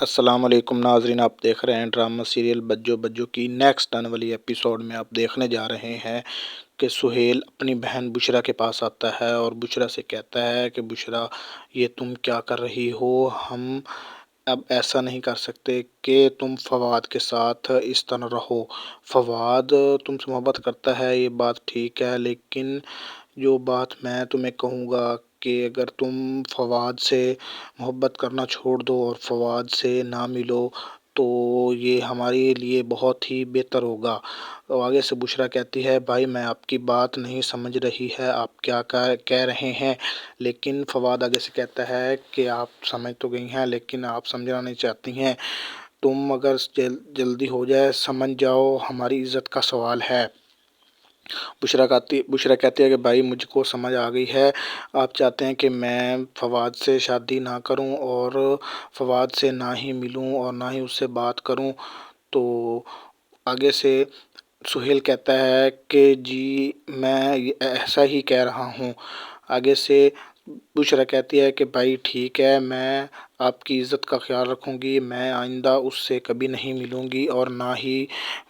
السلام علیکم ناظرین، آپ دیکھ رہے ہیں ڈرامہ سیریل بجو بجو کی نیکسٹ آنے والی ایپیسوڈ میں آپ دیکھنے جا رہے ہیں کہ سہیل اپنی بہن بشرا کے پاس آتا ہے اور بشرا سے کہتا ہے کہ بشرا، یہ تم کیا کر رہی ہو؟ ہم اب ایسا نہیں کر سکتے کہ تم فواد کے ساتھ اس طرح رہو۔ فواد تم سے محبت کرتا ہے، یہ بات ٹھیک ہے، لیکن جو بات میں تمہیں کہوں گا کہ اگر تم فواد سے محبت کرنا چھوڑ دو اور فواد سے نہ ملو تو یہ ہمارے لیے بہت ہی بہتر ہوگا۔ اور آگے سے بشرا کہتی ہے، بھائی میں آپ کی بات نہیں سمجھ رہی ہے، آپ کیا کہہ رہے ہیں؟ لیکن فواد آگے سے کہتا ہے کہ آپ سمجھ تو گئی ہیں لیکن آپ سمجھنا نہیں چاہتی ہیں، تم اگر جلدی ہو جائے سمجھ جاؤ، ہماری عزت کا سوال ہے۔ بشرا کہتی ہے کہ بھائی مجھ کو سمجھ آ گئی ہے، آپ چاہتے ہیں کہ میں فواد سے شادی نہ کروں اور فواد سے نہ ہی ملوں اور نہ ہی اس سے بات کروں۔ تو آگے سے سہیل کہتا ہے کہ جی میں ایسا ہی کہہ رہا ہوں۔ آگے سے بشرا کہتی ہے کہ بھائی ٹھیک ہے، میں آپ کی عزت کا خیال رکھوں گی، میں آئندہ اس سے کبھی نہیں ملوں گی اور نہ ہی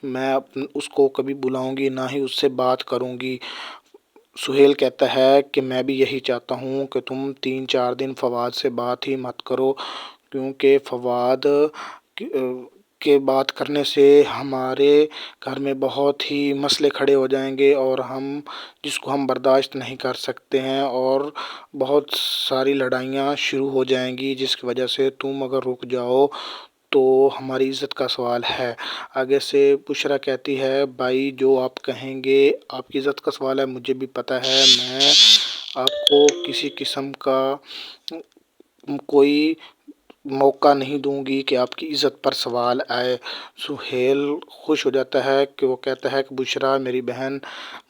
میں اس کو کبھی بلاؤں گی، نہ ہی اس سے بات کروں گی۔ سہیل کہتا ہے کہ میں بھی یہی چاہتا ہوں کہ تم 3-4 دن فواد سے بات ہی مت کرو، کیونکہ فواد کے بات کرنے سے ہمارے گھر میں بہت ہی مسئلے کھڑے ہو جائیں گے اور جس کو ہم برداشت نہیں کر سکتے ہیں، اور بہت ساری لڑائیاں شروع ہو جائیں گی، جس کی وجہ سے تم اگر رک جاؤ تو ہماری عزت کا سوال ہے۔ آگے سے بشرا کہتی ہے، بھائی جو آپ کہیں گے، آپ کی عزت کا سوال ہے، مجھے بھی پتہ ہے، میں آپ کو کسی قسم کا کوئی موقع نہیں دوں گی کہ آپ کی عزت پر سوال آئے۔ سہیل خوش ہو جاتا ہے کہ وہ کہتا ہے کہ بشرا میری بہن،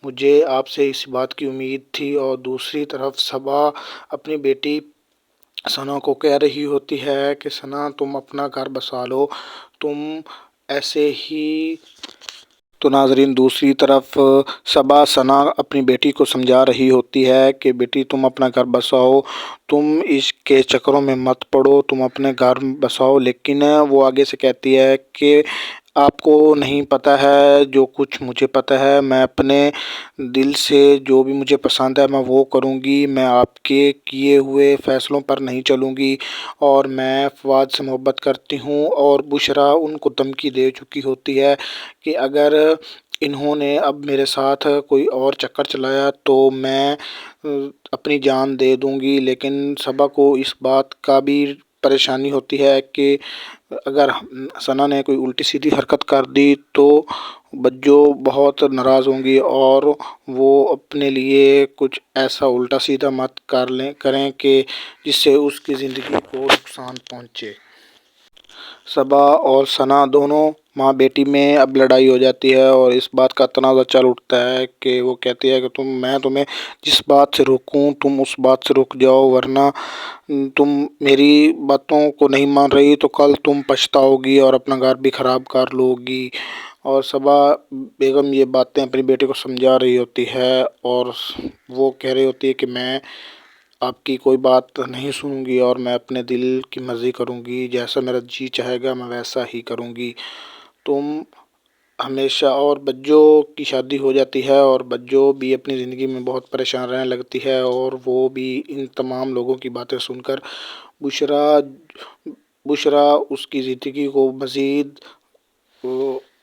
مجھے آپ سے اس بات کی امید تھی۔ اور دوسری طرف صبا اپنی بیٹی ثنا کو کہہ رہی ہوتی ہے کہ ثنا تم اپنا گھر بسا لو، تم ایسے ہی۔ تو ناظرین دوسری طرف صبا ثنا اپنی بیٹی کو سمجھا رہی ہوتی ہے کہ بیٹی تم اپنا گھر بساؤ، تم اس کے چکروں میں مت پڑو، تم اپنے گھر بساؤ۔ لیکن وہ آگے سے کہتی ہے کہ آپ کو نہیں پتہ ہے جو کچھ مجھے پتہ ہے، میں اپنے دل سے جو بھی مجھے پسند ہے میں وہ کروں گی، میں آپ کے کیے ہوئے فیصلوں پر نہیں چلوں گی، اور میں فواد سے محبت کرتی ہوں۔ اور بشرا ان کو دھمکی دے چکی ہوتی ہے کہ اگر انہوں نے اب میرے ساتھ کوئی اور چکر چلایا تو میں اپنی جان دے دوں گی۔ لیکن صبا کو اس بات کا بھی پریشانی ہوتی ہے کہ اگر ثنا نے کوئی الٹی سیدھی حرکت کر دی تو بجو بہت ناراض ہوں گی اور وہ اپنے لیے کچھ ایسا الٹا سیدھا مت کریں کہ جس سے اس کی زندگی کو نقصان پہنچے۔ صبا اور ثنا دونوں ماں بیٹی میں اب لڑائی ہو جاتی ہے اور اس بات کا تنازع چل اٹھتا ہے کہ وہ کہتی ہے کہ میں تمہیں جس بات سے روکوں تم اس بات سے رک جاؤ، ورنہ تم میری باتوں کو نہیں مان رہی تو کل تم پچھتاؤ گی اور اپنا گھر بھی خراب کر لو گی۔ اور صبا بیگم یہ باتیں اپنی بیٹے کو سمجھا رہی ہوتی ہے اور وہ کہہ رہی ہوتی ہے کہ میں آپ کی کوئی بات نہیں سنوں گی اور میں اپنے دل کی مرضی کروں گی، جیسا میرا جی چاہے گا میں ویسا ہی کروں گی۔ تم ہمیشہ اور بجو کی شادی ہو جاتی ہے اور بجو بھی اپنی زندگی میں بہت پریشان رہنے لگتی ہے، اور وہ بھی ان تمام لوگوں کی باتیں سن کر بشرا اس کی زندگی کو مزید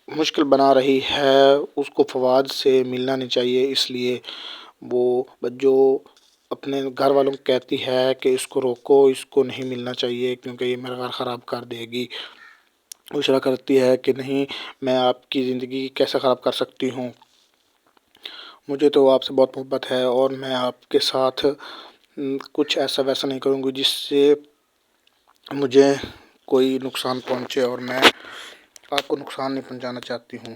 مشکل بنا رہی ہے، اس کو فواد سے ملنا نہیں چاہیے، اس لیے وہ بجو اپنے گھر والوں کو کہتی ہے کہ اس کو روکو، اس کو نہیں ملنا چاہیے کیونکہ یہ میرا گھر خراب کر دے گی۔ بشرا کرتی ہے کہ نہیں، میں آپ کی زندگی کیسے خراب کر سکتی ہوں، مجھے تو آپ سے بہت محبت ہے اور میں آپ کے ساتھ کچھ ایسا ویسا نہیں کروں گی جس سے مجھے کوئی نقصان پہنچے، اور میں آپ کو نقصان نہیں پہنچانا چاہتی ہوں۔